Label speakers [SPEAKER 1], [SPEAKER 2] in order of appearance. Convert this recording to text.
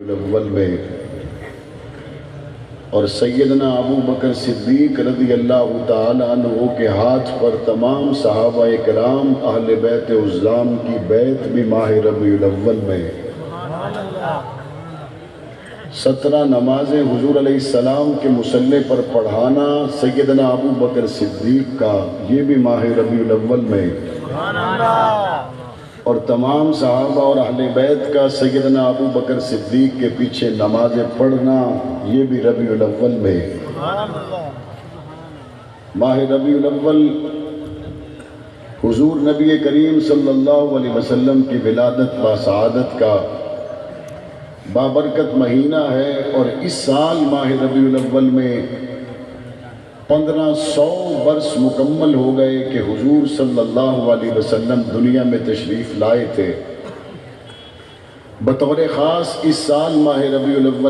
[SPEAKER 1] الاول میں اور سیدنا ابو بکر صدیق رضی اللہ تعالیٰ عنہ کے ہاتھ پر تمام صحابہ کرام اہل بیت عظام کی بیعت بھی ماہ ربیع الاول میں 17 نمازیں حضور علیہ السلام کے مصلی پر پڑھانا سیدنا ابو بکر صدیق کا یہ بھی ماہ ربیع الاول میں اور تمام صحابہ اور اہل بیت کا سیدنا ابو بکر صدیق کے پیچھے نمازیں پڑھنا یہ بھی ربیع الاول میں ماہ ربیع الاول حضور نبی کریم صلی اللہ علیہ وسلم کی ولادت و سعادت کا بابرکت مہینہ ہے اور اس سال ماہ ربیع الاول میں 1500 برس مکمل ہو گئے کہ حضور صلی اللہ علیہ وسلم دنیا میں تشریف لائے تھے۔ بطور خاص اس سال ماہ ربیع الاول